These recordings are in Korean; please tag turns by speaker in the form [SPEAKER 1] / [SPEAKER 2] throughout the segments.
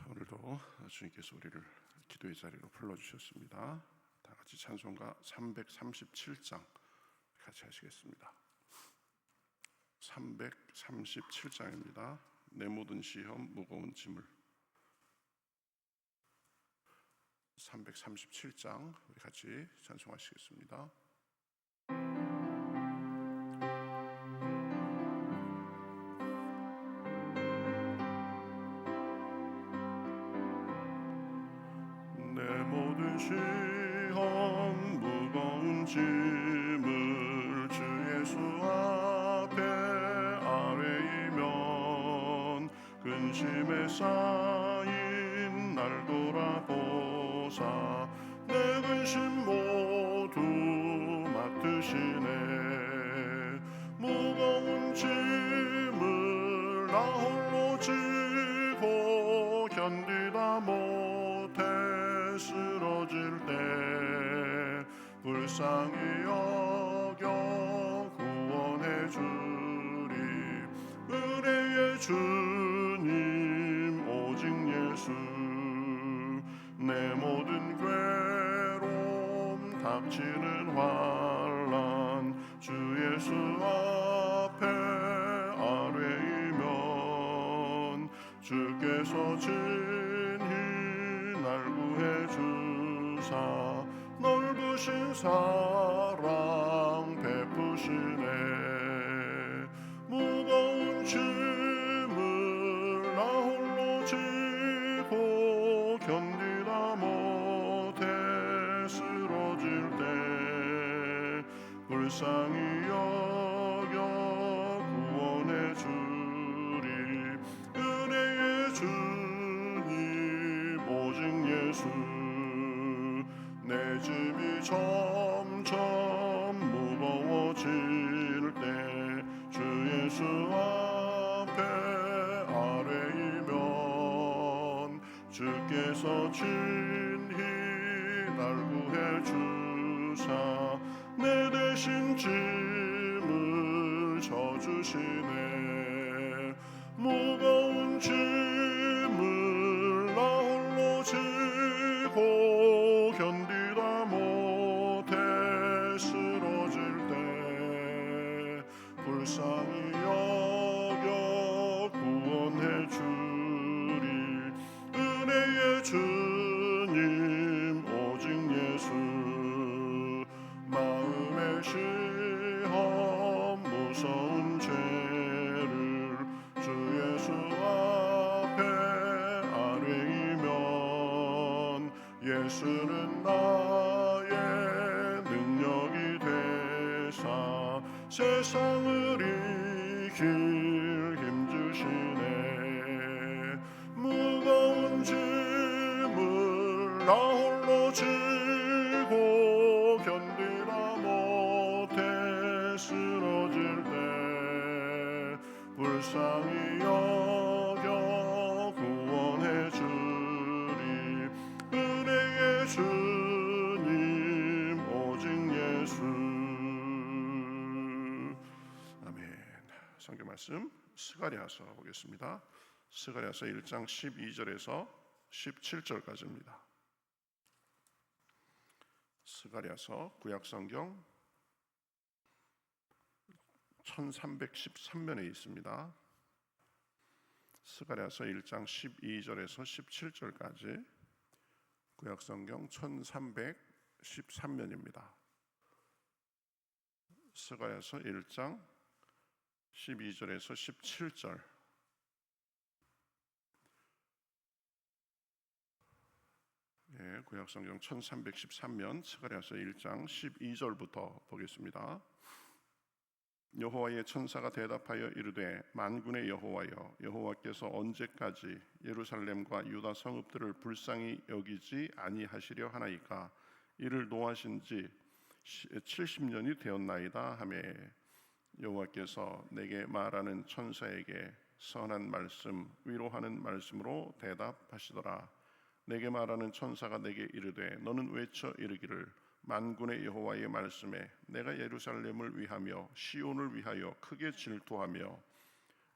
[SPEAKER 1] 오늘도 주님께서 우리를 기도의 자리로 불러주셨습니다. 다 같이 찬송가 337장 같이 하시겠습니다. 337장입니다. 내 모든 시험 무거운 짐을. 337장 우리 같이 찬송하시겠습니다. 내 모든 시험 무거운 짐을 주 예수 앞에 아뢰이면 근심에 쌓인 날 돌아보사 내 근심 모두 맡으시네. 무거운 짐을 나 홀로 지고 견디다 못해 쓰러질 때 불쌍히 여겨 구원해 주리. 은혜의 주님 오직 예수. 내 모든 괴로움 닥치는 환난 주 예수 앞에 아뢰이면 주께서 친히 날 구해 주사 넓으신 사랑 베푸시네. 무거운 짐을 나 홀로 지고 견디다 못해 쓰러질 때 불쌍히 여겨 구원해 주리. 은혜의 주님 오직 예수. 내 짐이 점점 무거워질 때 주 예수 앞에 아뢰이면 주께서 친히 날 구해 주사 내 대신 짐을 져주시네. 무거운 짐을 나 홀로 지고 견디다 못해 쓰러질 때 불쌍히 여겨 구원해 주리. 은혜의 주님 오직 예수. 마음의 시험 무서운 죄를 주 예수 앞에 아뢰이면 예수는 나의 능력이 되사 세상을 이길 힘주시네. 무거운 짐을 나 홀로 지고 견디다 못해 쓰러질 때 불쌍히 여겨 구원해 주리. 은혜의 주님 오직 예수. 아멘. 성경 말씀 스가랴서 보겠습니다. 스가랴서 1장 12절에서 17절까지입니다. 스가랴서 구약성경 1313면에 있습니다. 스가랴서 1장 12절에서 17절까지 구약성경 1313면입니다. 스가랴서 1장 12절에서 17절. 구약성경 1313면 스가랴서 1장 12절부터 보겠습니다. 여호와의 천사가 대답하여 이르되 만군의 여호와여, 여호와께서 언제까지 예루살렘과 유다 성읍들을 불쌍히 여기지 아니하시려 하나이까? 이를 노하신 지 70년이 되었나이다 하매 여호와께서 내게 말하는 천사에게 선한 말씀 위로하는 말씀으로 대답하시더라. 내게 말하는 천사가 내게 이르되 너는 외쳐 이르기를 만군의 여호와의 말씀에 내가 예루살렘을 위하며 시온을 위하여 크게 질투하며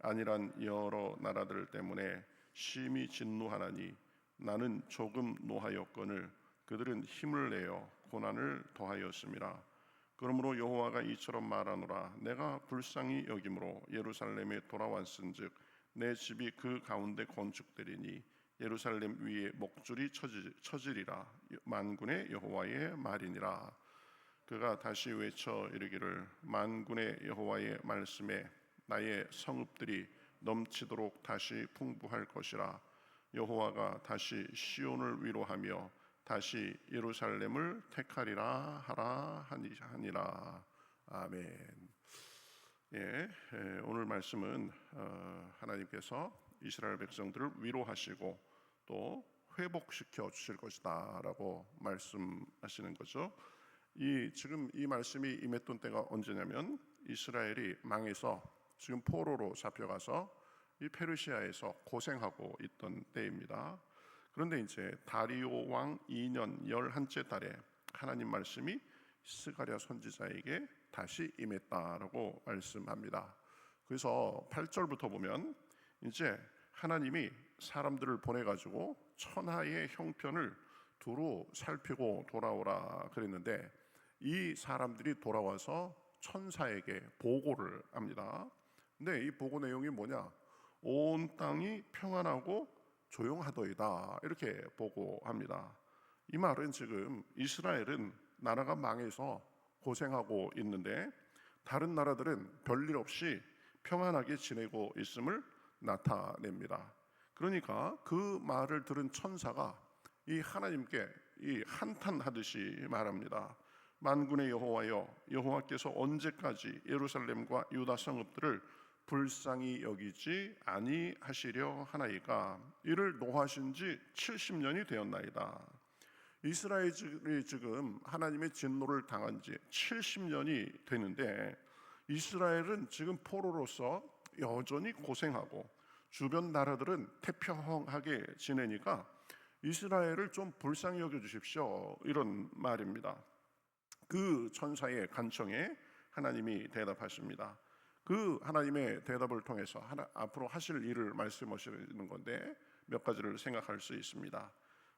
[SPEAKER 1] 안일한 여러 나라들 때문에 심히 진노하나니 나는 조금 노하였거늘 그들은 힘을 내어 고난을 더하였음이라. 그러므로 여호와가 이처럼 말하노라. 내가 불쌍히 여김으로 예루살렘에 돌아왔은즉 내 집이 그 가운데 건축되리니 예루살렘 위에 목줄이 쳐지리라. 만군의 여호와의 말이니라. 그가 다시 외쳐 이르기를 만군의 여호와의 말씀에 나의 성읍들이 넘치도록 다시 풍부할 것이라. 여호와가 다시 시온을 위로하며 다시 예루살렘을 택하리라 하라 하니라. 아멘. 오늘 말씀은 하나님께서 이스라엘 백성들을 위로하시고 또 회복시켜 주실 것이다라고 말씀하시는 거죠. 지금 이 말씀이 임했던 때가 언제냐면 이스라엘이 망해서 지금 포로로 잡혀가서 이 페르시아에서 고생하고 있던 때입니다. 그런데 이제 다리오 왕 2년 11째 달에 하나님 말씀이 스가랴 선지자에게 다시 임했다라고 말씀합니다. 그래서 8절부터 보면 이제 하나님이 사람들을 보내가지고 천하의 형편을 두루 살피고 돌아오라 그랬는데 이 사람들이 돌아와서 천사에게 보고를 합니다. 근데 이 보고 내용이 뭐냐? 온 땅이 평안하고 조용하더이다 이렇게 보고합니다. 이 말은 지금 이스라엘은 나라가 망해서 고생하고 있는데 다른 나라들은 별일 없이 평안하게 지내고 있음을 나타냅니다. 그러니까 그 말을 들은 천사가 이 하나님께 이 한탄하듯이 말합니다. 만군의 여호와여, 여호와께서 언제까지 예루살렘과 유다 성읍들을 불쌍히 여기지 아니하시려 하나이까? 이를 노하신 지 70년이 되었나이다. 이스라엘이 지금 하나님의 진노를 당한 지 70년이 되는데 이스라엘은 지금 포로로서 여전히 고생하고 주변 나라들은 태평하게 지내니까 이스라엘을 좀 불쌍히 여겨주십시오 이런 말입니다. 그 천사의 간청에 하나님이 대답하십니다. 그 하나님의 대답을 통해서 앞으로 하실 일을 말씀하시는 건데 몇 가지를 생각할 수 있습니다.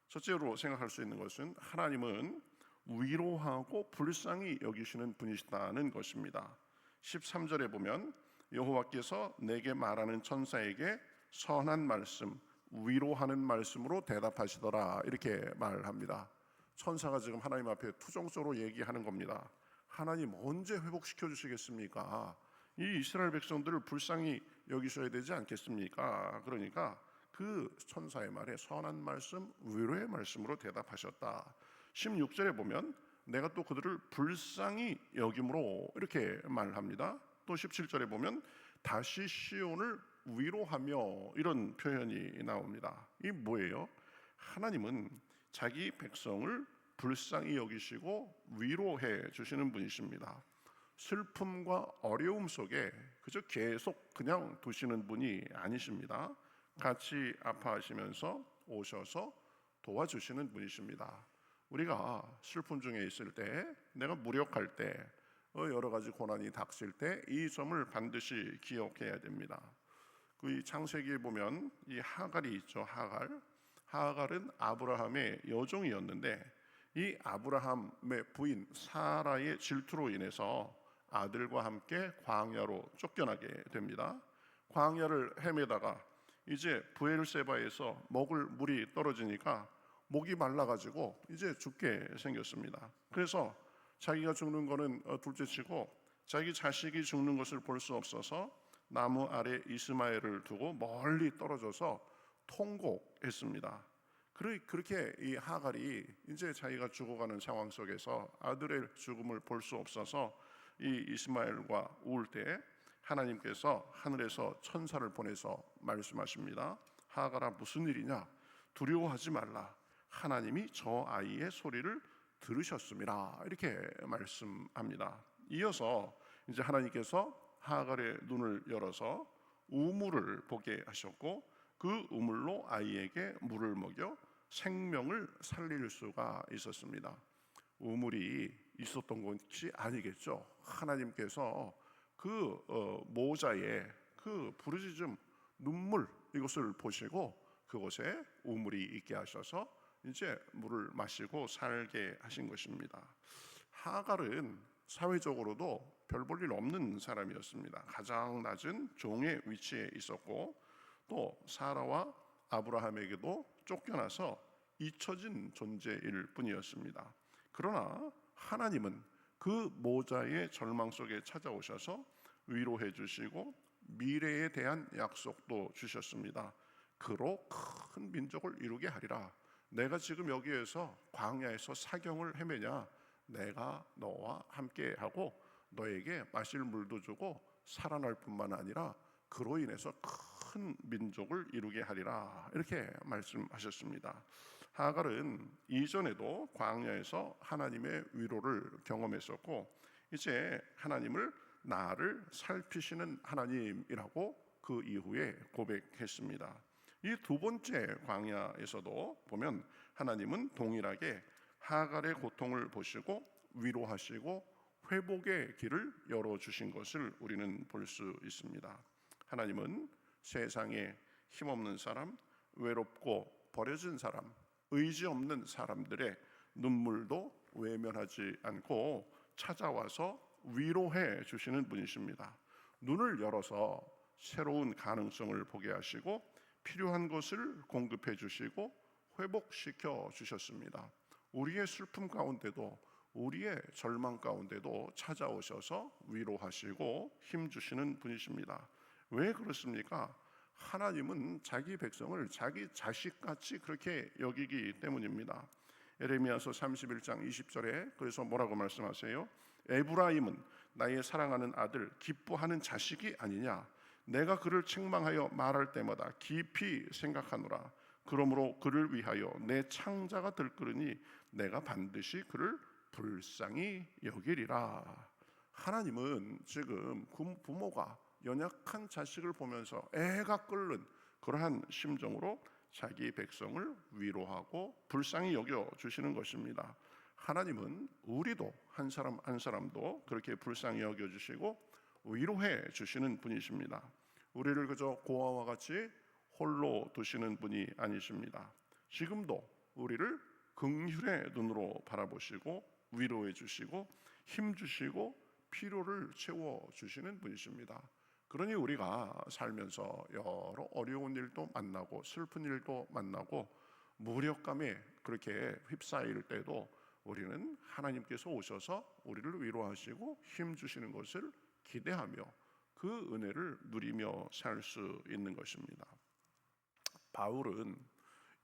[SPEAKER 1] 첫째로 생각할 수 있는 것은 하나님은 위로하고 불쌍히 여기시는 분이시다는 것입니다. 13절에 보면 여호와께서 내게 말하는 천사에게 선한 말씀, 위로하는 말씀으로 대답하시더라 이렇게 말합니다. 천사가 지금 하나님 앞에 투정적으로 얘기하는 겁니다. 하나님 언제 회복시켜 주시겠습니까? 이 이스라엘 백성들을 불쌍히 여기셔야 되지 않겠습니까? 그러니까 그 천사의 말에 선한 말씀, 위로의 말씀으로 대답하셨다. 16절에 보면 내가 또 그들을 불쌍히 여김으로 이렇게 말합니다. 또 17절에 보면 다시 시온을 위로하며 이런 표현이 나옵니다. 이게 뭐예요? 하나님은 자기 백성을 불쌍히 여기시고 위로해 주시는 분이십니다. 슬픔과 어려움 속에 그저 계속 그냥 두시는 분이 아니십니다. 같이 아파하시면서 오셔서 도와주시는 분이십니다. 우리가 슬픔 중에 있을 때, 내가 무력할 때, 여러 가지 고난이 닥칠 때 이 점을 반드시 기억해야 됩니다. 그 창세기에 보면 이 하갈이 있죠. 하갈은 아브라함의 여종이었는데 이 아브라함의 부인 사라의 질투로 인해서 아들과 함께 광야로 쫓겨나게 됩니다. 광야를 헤매다가 이제 브엘세바에서 먹을 물이 떨어지니까 목이 말라가지고 이제 죽게 생겼습니다. 그래서 자기가 죽는 거는 둘째치고 자기 자식이 죽는 것을 볼 수 없어서 나무 아래 이스마엘을 두고 멀리 떨어져서 통곡했습니다. 그렇게 이 하갈이 이제 자기가 죽어가는 상황 속에서 아들의 죽음을 볼 수 없어서 이 이스마엘과 울 때 하나님께서 하늘에서 천사를 보내서 말씀하십니다. 하갈아 무슨 일이냐? 두려워하지 말라. 하나님이 저 아이의 소리를 들으셨음이라 이렇게 말씀합니다. 이어서 이제 하나님께서 하갈의 눈을 열어서 우물을 보게 하셨고 그 우물로 아이에게 물을 먹여 생명을 살릴 수가 있었습니다. 우물이 있었던 것이 아니겠죠. 하나님께서 그 모자에 그 부르짖음 눈물 이것을 보시고 그곳에 우물이 있게 하셔서 이제 물을 마시고 살게 하신 것입니다. 하갈은 사회적으로도 별 볼 일 없는 사람이었습니다. 가장 낮은 종의 위치에 있었고 또 사라와 아브라함에게도 쫓겨나서 잊혀진 존재일 뿐이었습니다. 그러나 하나님은 그 모자의 절망 속에 찾아오셔서 위로해 주시고 미래에 대한 약속도 주셨습니다. 그로 큰 민족을 이루게 하리라. 내가 지금 여기에서 광야에서 사경을 헤매냐? 내가 너와 함께하고 너에게 마실 물도 주고 살아날 뿐만 아니라 그로 인해서 큰 민족을 이루게 하리라, 이렇게 말씀하셨습니다. 하갈은 이전에도 광야에서 하나님의 위로를 경험했었고 이제 하나님을 나를 살피시는 하나님이라고 그 이후에 고백했습니다. 이 두 번째 광야에서도 보면 하나님은 동일하게 하갈의 고통을 보시고 위로하시고 회복의 길을 열어주신 것을 우리는 볼 수 있습니다. 하나님은 세상에 힘없는 사람, 외롭고 버려진 사람, 의지 없는 사람들의 눈물도 외면하지 않고 찾아와서 위로해 주시는 분이십니다. 눈을 열어서 새로운 가능성을 보게 하시고 필요한 것을 공급해 주시고 회복시켜 주셨습니다. 우리의 슬픔 가운데도 우리의 절망 가운데도 찾아오셔서 위로하시고 힘 주시는 분이십니다. 왜 그렇습니까? 하나님은 자기 백성을 자기 자식같이 그렇게 여기기 때문입니다. 에레미야서 31장 20절에 그래서 뭐라고 말씀하세요? 에브라임은 나의 사랑하는 아들, 기뻐하는 자식이 아니냐? 내가 그를 책망하여 말할 때마다 깊이 생각하노라. 그러므로 그를 위하여 내 창자가 들끓으니 내가 반드시 그를 불쌍히 여기리라. 하나님은 지금 부모가 연약한 자식을 보면서 애가 끓는 그러한 심정으로 자기 백성을 위로하고 불쌍히 여겨 주시는 것입니다. 하나님은 우리도 한 사람 한 사람도 그렇게 불쌍히 여겨 주시고 위로해 주시는 분이십니다. 우리를 그저 고아와 같이 홀로 두시는 분이 아니십니다. 지금도 우리를 긍휼의 눈으로 바라보시고 위로해 주시고 힘 주시고 필요를 채워 주시는 분이십니다. 그러니 우리가 살면서 여러 어려운 일도 만나고 슬픈 일도 만나고 무력감에 그렇게 휩싸일 때도 우리는 하나님께서 오셔서 우리를 위로하시고 힘 주시는 것을 기대하며 그 은혜를 누리며 살 수 있는 것입니다. 바울은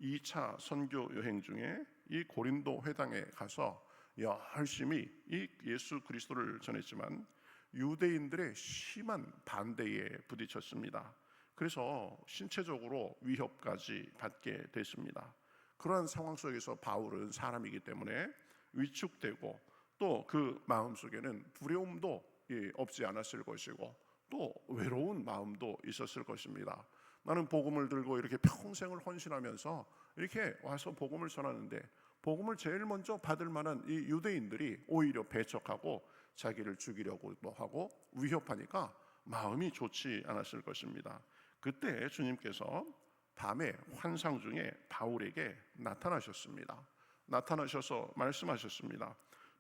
[SPEAKER 1] 2차 선교 여행 중에 이 고린도 회당에 가서 열심히 이 예수 그리스도를 전했지만 유대인들의 심한 반대에 부딪혔습니다. 그래서 신체적으로 위협까지 받게 됐습니다. 그러한 상황 속에서 바울은 사람이기 때문에 위축되고 또 그 마음속에는 두려움도 없지 않았을 것이고 또 외로운 마음도 있었을 것입니다. 나는 복음을 들고 이렇게 평생을 헌신하면서 이렇게 와서 복음을 전하는데 복음을 제일 먼저 받을 만한 이 유대인들이 오히려 배척하고 자기를 죽이려고도 하고 위협하니까 마음이 좋지 않았을 것입니다. 그때 주님께서 밤에 환상 중에 바울에게 나타나셨습니다. 나타나셔서 말씀하셨습니다.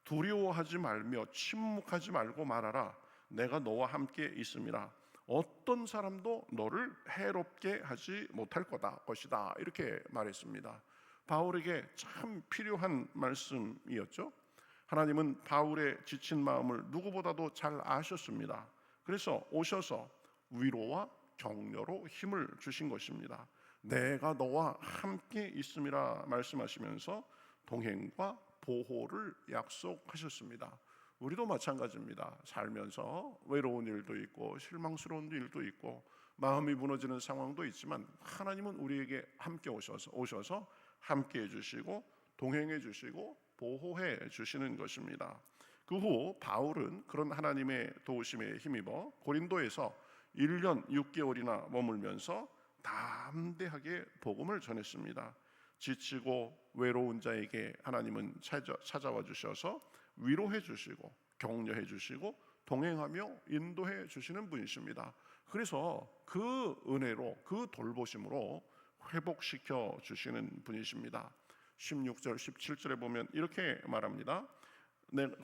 [SPEAKER 1] 두려워하지 말며 침묵하지 말고 말하라. 내가 너와 함께 있음이라. 어떤 사람도 너를 해롭게 하지 못할 것이다. 이렇게 말했습니다. 바울에게 참 필요한 말씀이었죠. 하나님은 바울의 지친 마음을 누구보다도 잘 아셨습니다. 그래서 오셔서 위로와 격려로 힘을 주신 것입니다. 내가 너와 함께 있음이라 말씀하시면서 동행과 보호를 약속하셨습니다. 우리도 마찬가지입니다. 살면서 외로운 일도 있고 실망스러운 일도 있고 마음이 무너지는 상황도 있지만 하나님은 우리에게 함께 오셔서 함께 해주시고 동행해 주시고 보호해 주시는 것입니다. 그 후 바울은 그런 하나님의 도우심에 힘입어 고린도에서 1년 6개월이나 머물면서 담대하게 복음을 전했습니다. 지치고 외로운 자에게 하나님은 찾아와 주셔서 위로해 주시고 격려해 주시고 동행하며 인도해 주시는 분이십니다. 그래서 그 은혜로 그 돌보심으로 회복시켜 주시는 분이십니다. 16절 17절에 보면 이렇게 말합니다.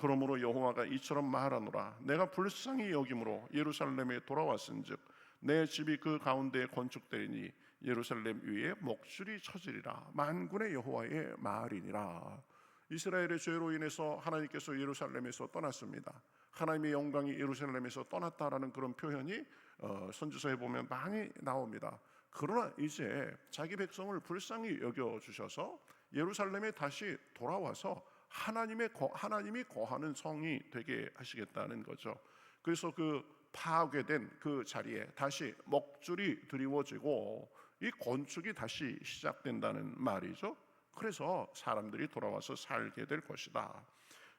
[SPEAKER 1] 그러므로 여호와가 이처럼 말하노라. 내가 불쌍히 여김으로 예루살렘에 돌아왔은즉 내 집이 그 가운데에 건축되리니 예루살렘 위에 목줄이 쳐지리라. 만군의 여호와의 말이니라. 이스라엘의 죄로 인해서 하나님께서 예루살렘에서 떠났습니다. 하나님의 영광이 예루살렘에서 떠났다라는 그런 표현이 선지서에 보면 많이 나옵니다. 그러나 이제 자기 백성을 불쌍히 여겨주셔서 예루살렘에 다시 돌아와서 하나님이 거하는 성이 되게 하시겠다는 거죠. 그래서 그 파괴된 그 자리에 다시 먹줄이 드리워지고 이 건축이 다시 시작된다는 말이죠. 그래서 사람들이 돌아와서 살게 될 것이다.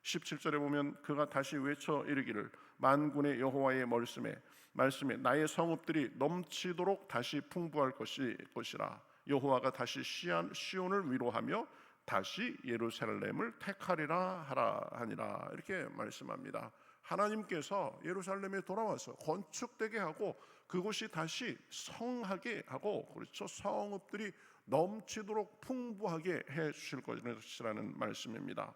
[SPEAKER 1] 17절에 보면 그가 다시 외쳐 이르기를 만군의 여호와의 말씀에 나의 성읍들이 넘치도록 다시 풍부할 것이라. 여호와가 다시 시온을 위로하며 다시 예루살렘을 택하리라 하니라. 이렇게 말씀합니다. 하나님께서 예루살렘에 돌아와서 건축되게 하고 그곳이 다시 성하게 하고, 그렇죠, 성읍들이 넘치도록 풍부하게 해 주실 것이라는 말씀입니다.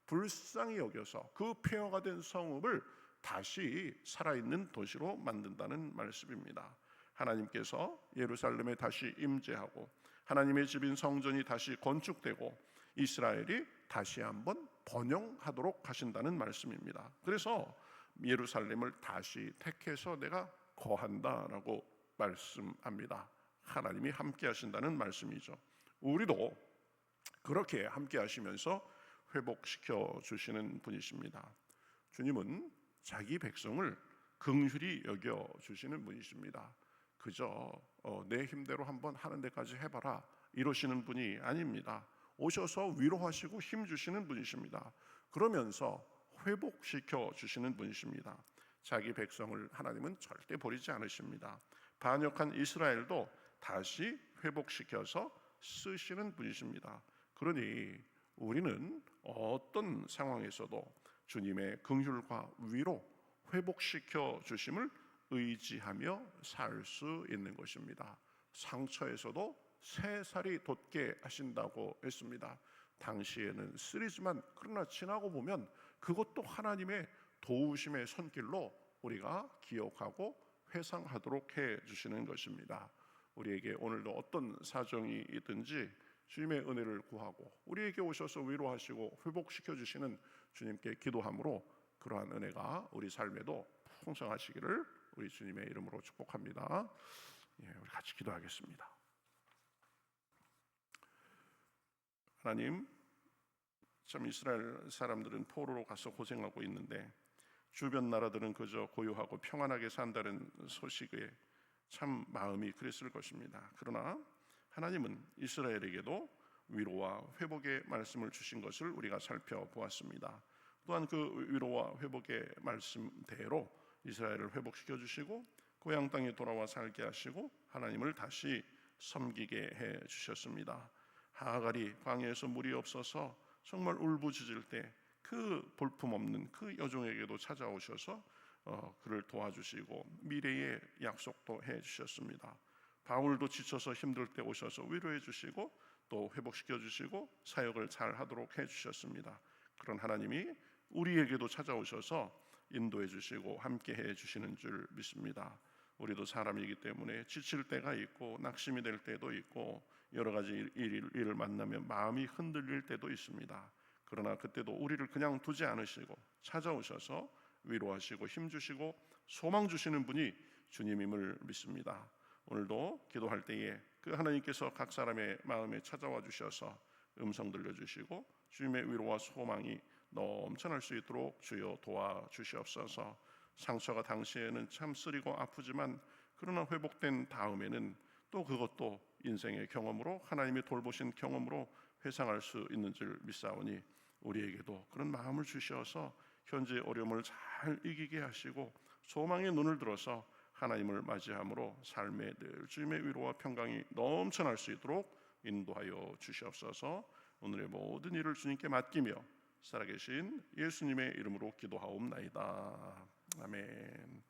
[SPEAKER 1] 불쌍히 여겨서 그 폐허가 된 성읍을 다시 살아있는 도시로 만든다는 말씀입니다. 하나님께서 예루살렘에 다시 임재하고 하나님의 집인 성전이 다시 건축되고 이스라엘이 다시 한번 번영하도록 하신다는 말씀입니다. 그래서 예루살렘을 다시 택해서 내가 거한다라고 말씀합니다. 하나님이 함께 하신다는 말씀이죠. 우리도 그렇게 함께 하시면서 회복시켜 주시는 분이십니다. 주님은 자기 백성을 긍휼히 여겨 주시는 분이십니다. 그저 내 힘대로 한번 하는 데까지 해봐라 이러시는 분이 아닙니다. 오셔서 위로하시고 힘 주시는 분이십니다. 그러면서 회복시켜 주시는 분이십니다. 자기 백성을 하나님은 절대 버리지 않으십니다. 반역한 이스라엘도 다시 회복시켜서 쓰시는 분이십니다. 그러니 우리는 어떤 상황에서도 주님의 긍휼과 위로 회복시켜 주심을 의지하며 살 수 있는 것입니다. 상처에서도 새살이 돋게 하신다고 했습니다. 당시에는 쓰리지만 그러나 지나고 보면 그것도 하나님의 도우심의 손길로 우리가 기억하고 회상하도록 해 주시는 것입니다. 우리에게 오늘도 어떤 사정이 있든지 주님의 은혜를 구하고 우리에게 오셔서 위로하시고 회복시켜 주시는 주님께 기도함으로 그러한 은혜가 우리 삶에도 풍성하시기를 우리 주님의 이름으로 축복합니다. 우리 같이 기도하겠습니다. 하나님, 참 이스라엘 사람들은 포로로 가서 고생하고 있는데 주변 나라들은 그저 고요하고 평안하게 산다는 소식에 참 마음이 그랬을 것입니다. 그러나 하나님은 이스라엘에게도 위로와 회복의 말씀을 주신 것을 우리가 살펴보았습니다. 또한 그 위로와 회복의 말씀대로 이스라엘을 회복시켜 주시고 고향 땅에 돌아와 살게 하시고 하나님을 다시 섬기게 해 주셨습니다. 하갈이 광야에서 물이 없어서 정말 울부짖을 때 그 볼품없는 그 여종에게도 찾아오셔서 그를 도와주시고 미래의 약속도 해 주셨습니다. 바울도 지쳐서 힘들 때 오셔서 위로해 주시고 또 회복시켜 주시고 사역을 잘 하도록 해 주셨습니다. 그런 하나님이 우리에게도 찾아오셔서 인도해 주시고 함께 해 주시는 줄 믿습니다. 우리도 사람이기 때문에 지칠 때가 있고 낙심이 될 때도 있고 여러 가지 일을 만나면 마음이 흔들릴 때도 있습니다. 그러나 그때도 우리를 그냥 두지 않으시고 찾아오셔서 위로하시고 힘주시고 소망 주시는 분이 주님임을 믿습니다. 오늘도 기도할 때에 그 하나님께서 각 사람의 마음에 찾아와 주셔서 음성 들려주시고 주님의 위로와 소망이 넘쳐날 수 있도록 주여 도와주시옵소서. 상처가 당시에는 참 쓰리고 아프지만 그러나 회복된 다음에는 또 그것도 인생의 경험으로 하나님이 돌보신 경험으로 회상할 수 있는 줄 믿사오니 우리에게도 그런 마음을 주셔서 현재 어려움을 잘 이기게 하시고 소망의 눈을 들어서 하나님을 맞이함으로 삶에 늘 주님의 위로와 평강이 넘쳐날 수 있도록 인도하여 주시옵소서. 오늘의 모든 일을 주님께 맡기며 살아계신 예수님의 이름으로 기도하옵나이다. 아멘.